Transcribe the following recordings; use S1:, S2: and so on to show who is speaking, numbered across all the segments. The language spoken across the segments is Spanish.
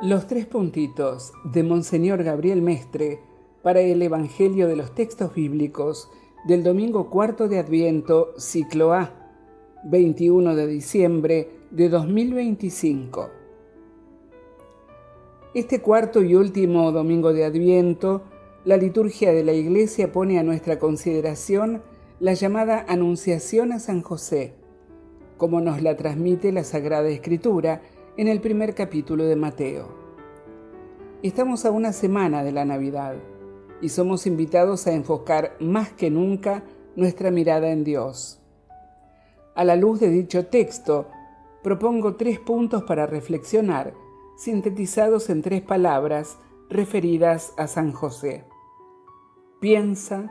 S1: Los tres puntitos de Monseñor Gabriel Mestre para el Evangelio de los Textos Bíblicos del domingo cuarto de Adviento, ciclo A, 21 de diciembre de 2025. Este cuarto y último domingo de Adviento, la liturgia de la Iglesia pone a nuestra consideración la llamada Anunciación a San José, como nos la transmite la Sagrada Escritura en el primer capítulo de Mateo. Estamos a una semana de la Navidad y somos invitados a enfocar más que nunca nuestra mirada en Dios. A la luz de dicho texto, propongo 3 puntos para reflexionar, sintetizados en 3 palabras referidas a San José. Piensa,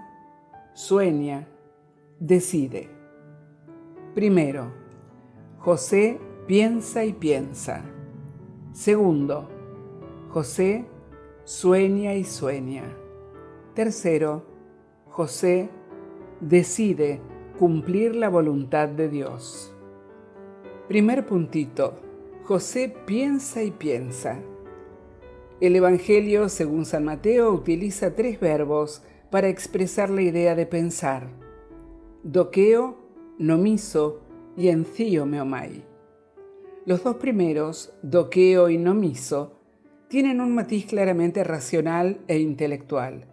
S1: sueña, decide. Primero, José piensa y piensa. Segundo, José sueña y sueña. Tercero, José decide cumplir la voluntad de Dios. Primer puntito, José piensa y piensa. El Evangelio, según San Mateo, utiliza 3 verbos para expresar la idea de pensar: dokeo, nomiso y enthio meomai. Los 2 primeros, dokeo y nomiso, tienen un matiz claramente racional e intelectual.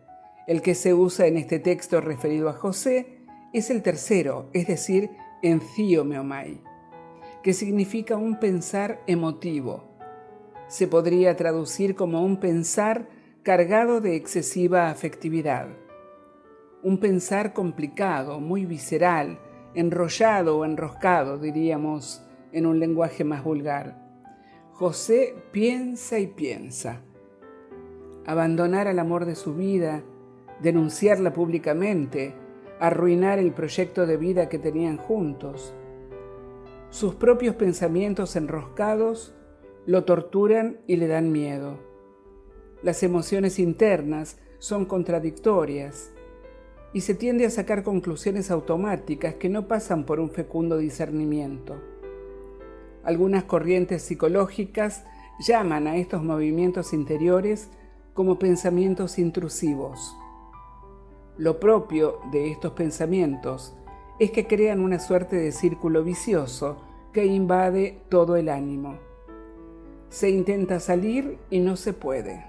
S1: El que se usa en este texto referido a José es el tercero, es decir, enthio meomai, que significa un pensar emotivo. Se podría traducir como un pensar cargado de excesiva afectividad. Un pensar complicado, muy visceral, enrollado o enroscado, diríamos en un lenguaje más vulgar. José piensa y piensa. Abandonar al amor de su vida, denunciarla públicamente, arruinar el proyecto de vida que tenían juntos. Sus propios pensamientos enroscados lo torturan y le dan miedo. Las emociones internas son contradictorias y se tiende a sacar conclusiones automáticas que no pasan por un fecundo discernimiento. Algunas corrientes psicológicas llaman a estos movimientos interiores como pensamientos intrusivos. Lo propio de estos pensamientos es que crean una suerte de círculo vicioso que invade todo el ánimo. Se intenta salir y no se puede.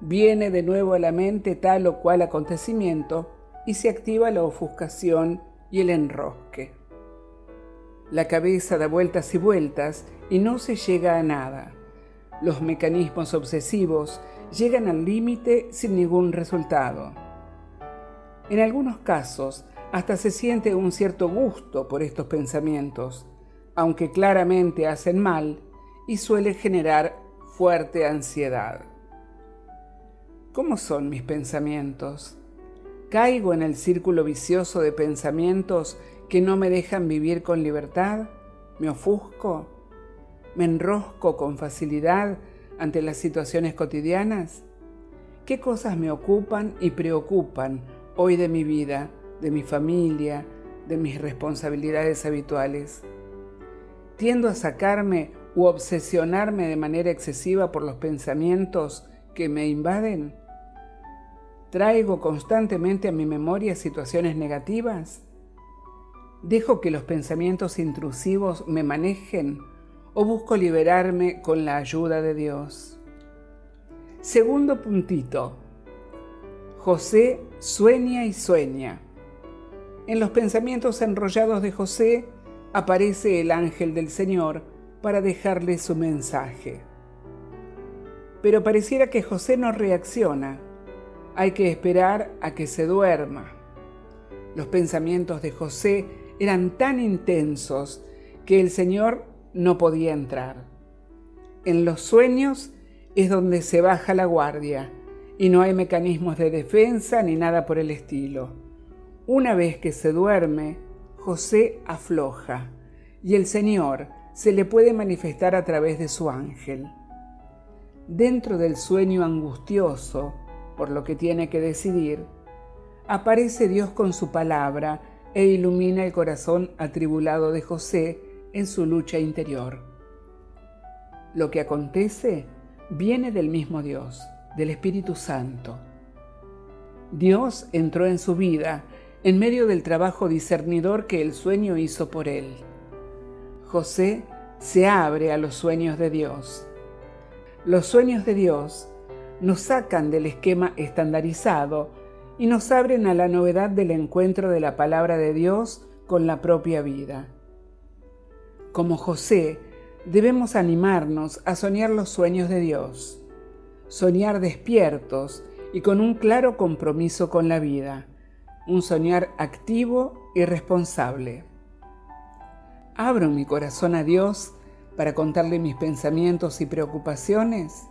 S1: Viene de nuevo a la mente tal o cual acontecimiento y se activa la ofuscación y el enrosque. La cabeza da vueltas y vueltas y no se llega a nada. Los mecanismos obsesivos llegan al límite sin ningún resultado. En algunos casos, hasta se siente un cierto gusto por estos pensamientos, aunque claramente hacen mal y suele generar fuerte ansiedad. ¿Cómo son mis pensamientos? ¿Caigo en el círculo vicioso de pensamientos que no me dejan vivir con libertad? ¿Me ofusco? ¿Me enrosco con facilidad ante las situaciones cotidianas? ¿Qué cosas me ocupan y preocupan hoy de mi vida, de mi familia, de mis responsabilidades habituales? ¿Tiendo a sacarme u obsesionarme de manera excesiva por los pensamientos que me invaden? ¿Traigo constantemente a mi memoria situaciones negativas? ¿Dejo que los pensamientos intrusivos me manejen o busco liberarme con la ayuda de Dios? Segundo puntito. José sueña y sueña. En los pensamientos enrollados de José aparece el ángel del Señor para dejarle su mensaje. Pero pareciera que José no reacciona. Hay que esperar a que se duerma. Los pensamientos de José eran tan intensos que el Señor no podía entrar. En los sueños es donde se baja la guardia y no hay mecanismos de defensa ni nada por el estilo. Una vez que se duerme, José afloja y el Señor se le puede manifestar a través de su ángel. Dentro del sueño angustioso, por lo que tiene que decidir, aparece Dios con su palabra e ilumina el corazón atribulado de José en su lucha interior. Lo que acontece viene del mismo Dios, del Espíritu Santo. Dios entró en su vida en medio del trabajo discernidor que el sueño hizo por él. José se abre a los sueños de Dios. Los sueños de Dios nos sacan del esquema estandarizado y nos abren a la novedad del encuentro de la palabra de Dios con la propia vida. Como José, debemos animarnos a soñar los sueños de Dios, soñar despiertos y con un claro compromiso con la vida, un soñar activo y responsable. ¿Abro mi corazón a Dios para contarle mis pensamientos y preocupaciones?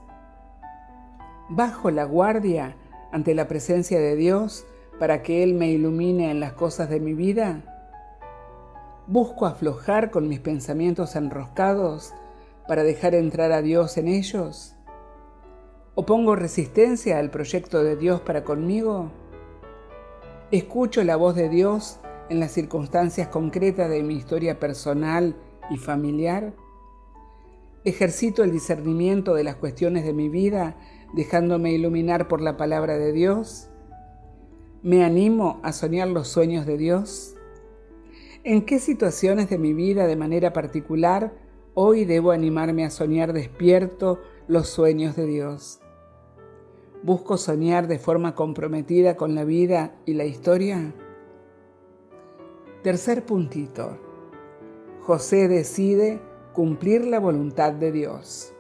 S1: ¿Bajo la guardia ante la presencia de Dios para que Él me ilumine en las cosas de mi vida? ¿Busco aflojar con mis pensamientos enroscados para dejar entrar a Dios en ellos? ¿O pongo resistencia al proyecto de Dios para conmigo? ¿Escucho la voz de Dios en las circunstancias concretas de mi historia personal y familiar? ¿Ejercito el discernimiento de las cuestiones de mi vida, dejándome iluminar por la palabra de Dios? ¿Me animo a soñar los sueños de Dios? ¿En qué situaciones de mi vida de manera particular hoy debo animarme a soñar despierto los sueños de Dios? ¿Busco soñar de forma comprometida con la vida y la historia? Tercer puntito. José decide cumplir la voluntad de Dios.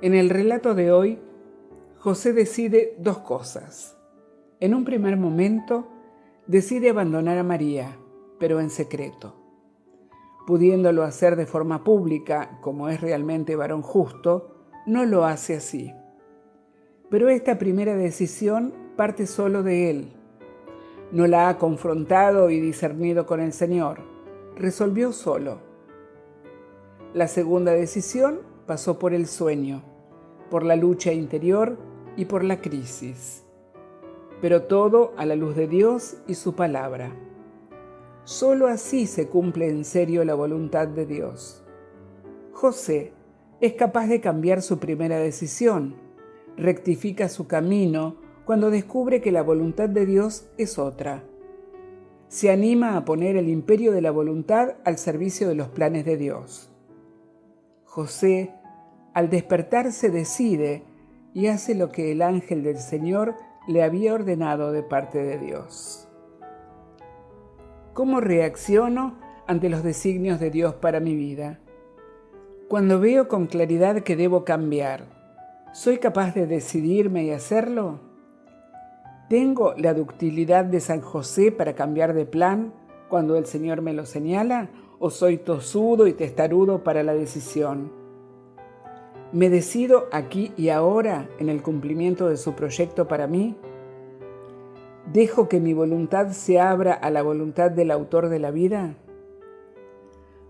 S1: En el relato de hoy, José decide dos cosas. En un primer momento, decide abandonar a María, pero en secreto. Pudiéndolo hacer de forma pública, como es realmente varón justo, no lo hace así. Pero esta primera decisión parte solo de él. No la ha confrontado y discernido con el Señor. Resolvió solo. La segunda decisión pasó por el sueño, por la lucha interior y por la crisis. Pero todo a la luz de Dios y su palabra. Solo así se cumple en serio la voluntad de Dios. José es capaz de cambiar su primera decisión, rectifica su camino cuando descubre que la voluntad de Dios es otra. Se anima a poner el imperio de la voluntad al servicio de los planes de Dios. José, al despertarse, decide y hace lo que el ángel del Señor le había ordenado de parte de Dios. ¿Cómo reacciono ante los designios de Dios para mi vida? Cuando veo con claridad que debo cambiar, ¿soy capaz de decidirme y hacerlo? ¿Tengo la ductilidad de San José para cambiar de plan cuando el Señor me lo señala? ¿O soy tosudo y testarudo para la decisión? ¿Me decido aquí y ahora en el cumplimiento de su proyecto para mí? ¿Dejo que mi voluntad se abra a la voluntad del autor de la vida?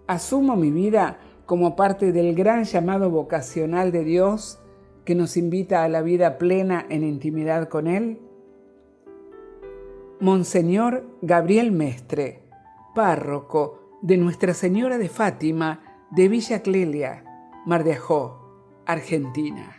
S1: ¿Asumo mi vida como parte del gran llamado vocacional de Dios que nos invita a la vida plena en intimidad con Él? Monseñor Gabriel Mestre, párroco de Nuestra Señora de Fátima de Villa Clelia, Mar de Ajó, Argentina.